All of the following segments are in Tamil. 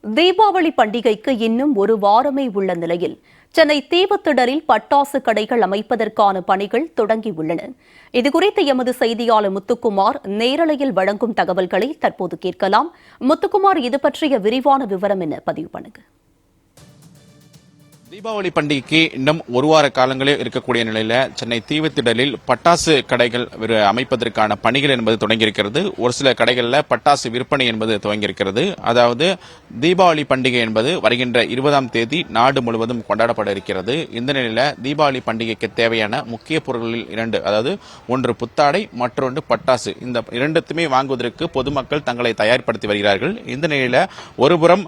தீபாவளி பண்டிகைக்கு இன்னும் ஒரு வாரமே உள்ள நிலையில் சென்னை தீவுத்திடலில் பட்டாசு கடைகள் அமைப்பதற்கான பணிகள் தொடங்கியுள்ளன. இதுகுறித்து எமது செய்தியாளர் முத்துக்குமார் நேரலையில் வழங்கும் தகவல்களை தற்போது கேட்கலாம். முத்துக்குமார், இது பற்றிய விரிவான விவரம் என்ன? பதிவு பண்ணுங்க. தீபாவளி பண்டிகைக்கு இன்னும் ஒரு வார காலங்களே இருக்கக்கூடிய நிலையில சென்னை தீவுத்திடலில் பட்டாசு கடைகள் அமைப்பதற்கான பணிகள் என்பது தொடங்கியிருக்கிறது. ஒரு சில கடைகளில் பட்டாசு விற்பனை என்பது துவங்கியிருக்கிறது. அதாவது தீபாவளி பண்டிகை என்பது வருகின்ற 20ஆம் தேதி நாடு முழுவதும் கொண்டாடப்பட இருக்கிறது. இந்த நிலையில தீபாவளி பண்டிகைக்கு தேவையான முக்கிய பொருட்களில் இரண்டு, அதாவது ஒன்று புத்தாடை, மற்றொன்று பட்டாசு, இந்த இரண்டுத்துமே வாங்குவதற்கு பொதுமக்கள் தங்களை தயார்படுத்தி வருகிறார்கள். இந்த நிலையில ஒருபுறம்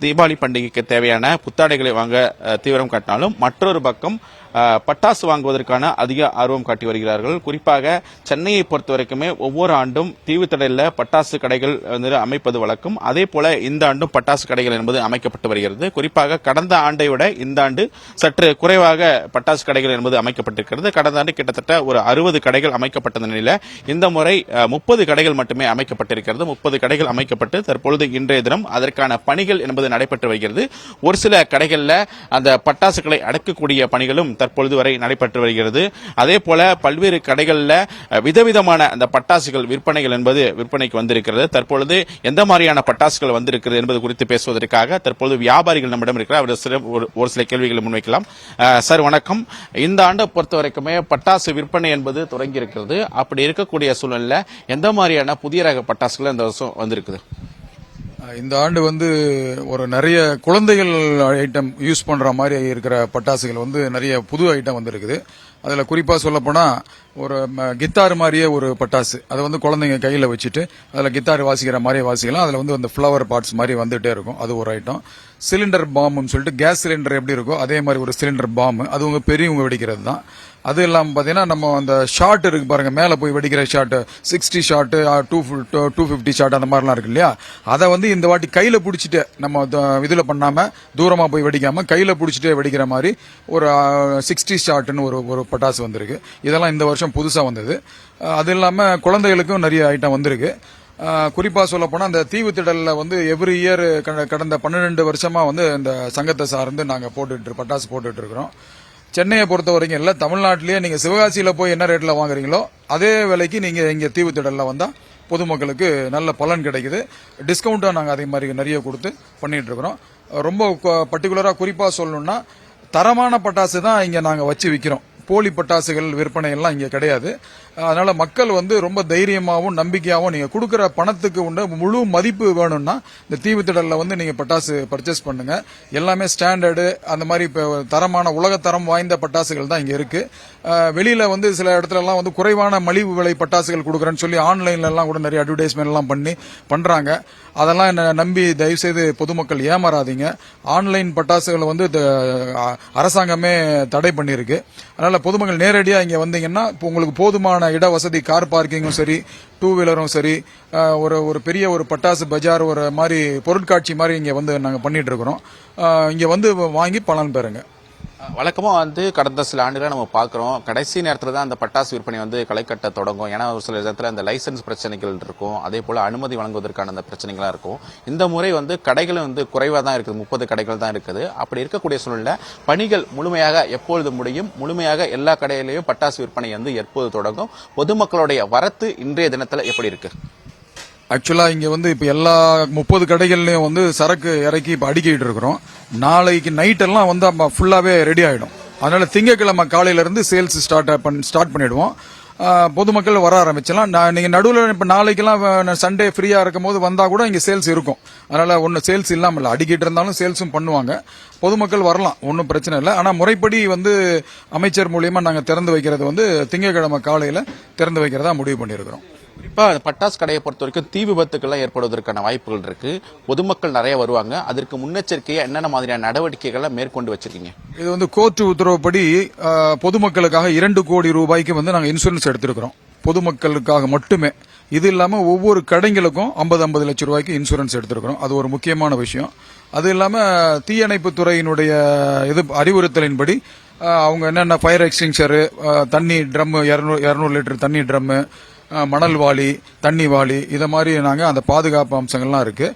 தீபாவளி பண்டிகைக்கு தேவையான புத்தாடைகளை வாங்க தீவிரம் காட்டினாலும் மற்றொரு பக்கம் பட்டாசு வாங்குவதற்கான அதிக ஆர்வம் காட்டி வருகிறார்கள். குறிப்பாக சென்னையை பொறுத்தவரைக்குமே ஒவ்வொரு ஆண்டும் தீவுத்திடலில் பட்டாசு கடைகள் அமைப்பது வழக்கம். அதே போல இந்த ஆண்டும் பட்டாசு கடைகள் என்பது அமைக்கப்பட்டு வருகிறது. குறிப்பாக கடந்த ஆண்டை விட இந்த ஆண்டு சற்று குறைவாக பட்டாசு கடைகள் என்பது அமைக்கப்பட்டிருக்கிறது. கடந்த ஆண்டு கிட்டத்தட்ட ஒரு 60 கடைகள் அமைக்கப்பட்ட நிலையில் இந்த முறை 30 கடைகள் மட்டுமே அமைக்கப்பட்டிருக்கிறது. 30 கடைகள் அமைக்கப்பட்டு தற்பொழுது இன்றைய தினம் அதற்கான பணிகள் என்பது நடைபெற்று வருகிறது. ஒரு சில கடைகளில் அந்த பட்டாசுகளை அடக்கக்கூடிய பணிகளும் தற்பொழுது வரை நடைபெற்று வருகிறது. அதே போல பல்வேறு கடைகளில் விதவிதமான அந்த பட்டாசுகள் விற்பனைகள் என்பது விற்பனைக்கு வந்திருக்கிறது. தற்பொழுது எந்த மாதிரியான பட்டாசுகள் வந்திருக்கிறது என்பது குறித்து பேசுவதற்காக தற்பொழுது வியாபாரிகள் நம்மிடம் இருக்கிறார். ஒரு சில கேள்விகளை முன்வைக்கலாம். சார் வணக்கம். இந்த ஆண்டை பொறுத்த வரைக்குமே பட்டாசு விற்பனை என்பது தொடங்கி இருக்கிறது. அப்படி இருக்கக்கூடிய சூழ்நிலை எந்த மாதிரியான புதிய ரக பட்டாசுகள் இந்த வருஷம் வந்திருக்குது? இந்த ஆண்டு ஒரு நிறைய குழந்தைகள் ஐட்டம் யூஸ் பண்ற மாதிரி இருக்கிற பட்டாசுகள் நிறைய புது ஐட்டம் வந்திருக்குது. அதில் குறிப்பாக சொல்லப்போனா ஒரு கித்தார் மாதிரியே ஒரு பட்டாசு, அதை குழந்தைங்க கையில் வச்சுட்டு அதில் கித்தார் வாசிக்கிற மாதிரியே வாசிக்கலாம். அதில் அந்த ஃப்ளவர் பார்ட்ஸ் மாதிரி வந்துட்டே இருக்கும். அது ஒரு ஐட்டம். சிலிண்டர் பாம்புன்னு சொல்லிட்டு கேஸ் சிலிண்டர் எப்படி இருக்கோ அதே மாதிரி ஒரு சிலிண்டர் பாம்பு, அது பெரியவங்க வெடிக்கிறது தான். அது இல்லாமல் பார்த்தீங்கன்னா நம்ம அந்த ஷாட் இருக்கு பாருங்க, மேலே போய் வெடிக்கிற ஷாட், 60 ஷாட், 250 ஷாட், அந்த மாதிரிலாம் இருக்கு இல்லையா, அதை இந்த வாட்டி கையில் பிடிச்சிட்டு நம்ம இதில் பண்ணாமல் தூரமாக போய் வெடிக்காமல் கையில் பிடிச்சிட்டே வெடிக்கிற மாதிரி ஒரு 60 ஷாட்னு ஒரு பட்டாசு வந்திருக்கு. இதெல்லாம் இந்த வருஷம் புதுசாக வந்தது. அது இல்லாமல் குழந்தைகளுக்கும் நிறைய ஐட்டம் வந்திருக்கு. குறிப்பாக சொல்ல போனால் அந்த தீவுத்திடலில் எவ்ரி இயர் கடந்த 12 வருஷமா இந்த சங்கத்தை சார்ந்து நாங்கள் பட்டாசு போட்டுட்டு இருக்கிறோம். சென்னையை பொறுத்த வரைக்கும் இல்லை, தமிழ்நாட்டிலேயே நீங்கள் சிவகாசியில் போய் என்ன ரேட்டில் வாங்குறீங்களோ அதே விலைக்கு நீங்கள் இங்கே தீவுத்திடலில் வந்தால் பொதுமக்களுக்கு நல்ல பலன் கிடைக்குது. டிஸ்கவுண்ட்டாக நாங்கள் அதே மாதிரி நிறைய கொடுத்து பண்ணிட்டு இருக்கிறோம். ரொம்ப பர்டிகுலராக குறிப்பாக சொல்லணும்னா தரமான பட்டாசு தான் இங்கே நாங்கள் வச்சு விற்கிறோம். போலி பட்டாசுகள் விற்பனை எல்லாம் இங்கே கிடையாது. அதனால மக்கள் ரொம்ப தைரியமாகவும் நம்பிக்கையாகவும் நீங்க கொடுக்கிற பணத்துக்கு உண்டு முழு மதிப்பு வேணும்னா இந்த தீவுத்திடலில் நீங்க பட்டாசு பர்ச்சேஸ் பண்ணுங்க. எல்லாமே ஸ்டாண்டர்டு, அந்த மாதிரி தரமான உலகத்தரம் வாய்ந்த பட்டாசுகள் தான் இங்க இருக்கு. வெளியில சில இடத்துல எல்லாம் குறைவான மலிவு விலை பட்டாசுகள் கொடுக்குறேன்னு சொல்லி ஆன்லைன்ல எல்லாம் கூட நிறைய அட்வர்டைஸ்மெண்ட் எல்லாம் பண்றாங்க. அதெல்லாம் என்ன நம்பி தயவு செய்து பொதுமக்கள் ஏமாறாதீங்க. ஆன்லைன் பட்டாசுகளை அரசாங்கமே தடை பண்ணிருக்கு. அதனால பொதுமக்கள் நேரடியா இங்க வந்தீங்கன்னா உங்களுக்கு போதுமான இட வசதி, கார் பார்க்கிங்கும் சரி, டூ வீலரும் சரி, ஒரு பெரிய ஒரு பட்டாசு பஜார், ஒரு மாதிரி பொருட்காட்சி மாதிரி இங்க நாங்க பண்ணிட்டு இருக்கிறோம். இங்க வாங்கி பலன் பெறுங்க. வழக்கமாக கடந்த சில ஆண்டுகளை நம்ம பார்க்குறோம், கடைசி நேரத்தில் தான் அந்த பட்டாசு விற்பனை களை கட்ட தொடங்கும். ஏன்னா ஒரு சில இடத்துல அந்த லைசன்ஸ் பிரச்சனைகள் இருக்கும், அதே போல் அனுமதி வழங்குவதற்கான அந்த பிரச்சனைகளாக இருக்கும். இந்த முறை கடைகளும் குறைவாக தான் இருக்குது, 30 கடைகள் தான் இருக்குது. அப்படி இருக்கக்கூடிய சூழ்நிலை பணிகள் முழுமையாக எப்பொழுது முடியும்? முழுமையாக எல்லா கடையிலையும் பட்டாசு விற்பனை எப்போது தொடங்கும்? பொதுமக்களுடைய வரத்து இன்றைய தினத்தில் எப்படி இருக்கு? ஆக்சுவலா இங்க இப்ப எல்லா 30 கடைகள்லயும் சரக்கு இறக்கி இப்ப அடுக்கிட்டு இருக்கிறோம். நாளைக்கு நைட் எல்லாம் ஃபுல்லாவே ரெடி ஆயிடும். அதனால திங்கட்கிழமை காலையில இருந்து சேல்ஸ் ஸ்டார்ட் பண்ணிடுவோம். பொதுமக்கள் வர ஆரம்பிச்சலாம். நீங்க நடுவில் இப்ப நாளைக்கெல்லாம் சண்டே ஃப்ரீயா இருக்கும் போது வந்தா கூட இங்க சேல்ஸ் இருக்கும். அதனால ஒன்னும் சேல்ஸ் இல்லாம இல்ல, அடிக்கிட்டு இருந்தாலும் சேல்ஸும் பண்ணுவாங்க. பொதுமக்கள் வரலாம், ஒன்னும் பிரச்சனை இல்லை. ஆனா முறைப்படி அமைச்சர் மூலியமா நாங்க திறந்து வைக்கிறது திங்கட்கிழமை காலையில திறந்து வைக்கிறதா முடிவு பண்ணிருக்கிறோம். குறிப்பா பட்டாசு கடையை பொறுத்த வரைக்கும் தீ விபத்துக்கள்லாம் ஏற்படுவதற்கான வாய்ப்புகள் இருக்கு. பொதுமக்கள் நிறைய வருவாங்க. அதற்கு முன்னெச்சரிக்கையா என்னென்ன மாதிரியான நடவடிக்கைகளை மேற்கொண்டு வச்சிருக்கீங்க? இது கோர்ட் உத்தரவுப்படி பொதுமக்களுக்காக 2 கோடி ரூபாய்க்கு நாங்க இன்சூரன்ஸ் எடுத்திருக்கிறோம், பொதுமக்களுக்காக மட்டுமே. இது இல்லாம ஒவ்வொரு கடைகளுக்கும் 50 லட்சம் ரூபாய்க்கு இன்சூரன்ஸ் எடுத்திருக்கிறோம். அது ஒரு முக்கியமான விஷயம். அது இல்லாம தீயணைப்பு துறையினுடைய அறிவுறுத்தலின்படி அவங்க என்னென்ன ஃபயர் எக்ஸ்டிங்ஷரு, தண்ணி ட்ரம், 200 லிட்டர் தண்ணி ட்ரம்மு, மணல் வாளி, தண்ணி வாளி இத மாதிரி நாங்க அந்த பாதுகாப்பு அம்சங்கள்லாம் இருக்கு.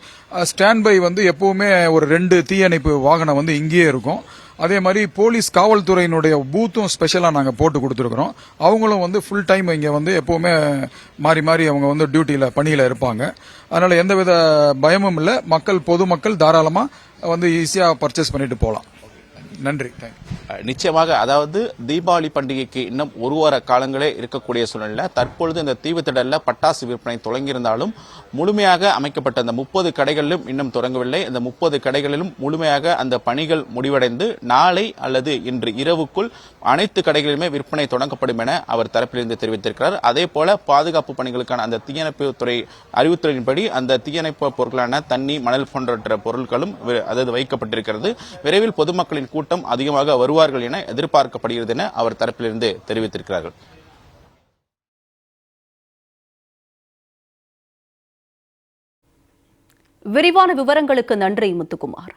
ஸ்டாண்ட் பை வந்து எப்பவுமே ஒரு 2 தீயணைப்பு வாகனம் வந்து இங்கேயே இருக்கும். அதே மாதிரி போலீஸ் காவல்துறையினுடைய பூத்தும் ஸ்பெஷலா நாங்க போட்டு கொடுத்துருக்கிறோம். அவங்களும் வந்து ஃபுல் டைம் இங்க வந்து எப்பவுமே மாறி மாறி அவங்க வந்து டியூட்டியில பணியில இருப்பாங்க. அதனால எந்தவித பயமும் இல்ல. பொதுமக்கள் தாராளமா வந்து ஈஸியா பர்ச்சேஸ் பண்ணிட்டு போலாம். நன்றி. நிச்சயமாக, அதாவது தீபாவளி பண்டிகைக்கு இன்னும் ஒரு வார காலங்களே இருக்கக்கூடிய சூழ்நிலை தற்பொழுது இந்த தீவுத்திடல்ல பட்டாசு விற்பனை தொடங்கியிருந்தாலும் முழுமையாக அமைக்கப்பட்ட அந்த 30 கடைகளிலும் இன்னும் தொடங்கவில்லை. இந்த 30 கடைகளிலும் முழுமையாக அந்த பணிகள் முடிவடைந்து நாளை அல்லது இன்று இரவுக்குள் அனைத்து கடைகளிலுமே விற்பனை தொடங்கப்படும் என அவர் தரப்பிலிருந்து தெரிவித்திருக்கிறார். அதே போல பாதுகாப்பு பணிகளுக்கான அந்த தீயணைப்பு துறை அறிவுறுத்தலின்படி அந்த தீயணைப்பு பொருட்களான தண்ணி, மணல் போன்ற பொருட்களும் அதாவது வைக்கப்பட்டிருக்கிறது. விரைவில் பொதுமக்களின் கூட்டம் அதிகமாக வருவார்கள் என எதிர்பார்க்கப்படுகிறது என அவர் தரப்பிலிருந்து தெரிவித்திருக்கிறார்கள். விரிவான விவரங்களுக்கு நன்றி முத்துக்குமார்.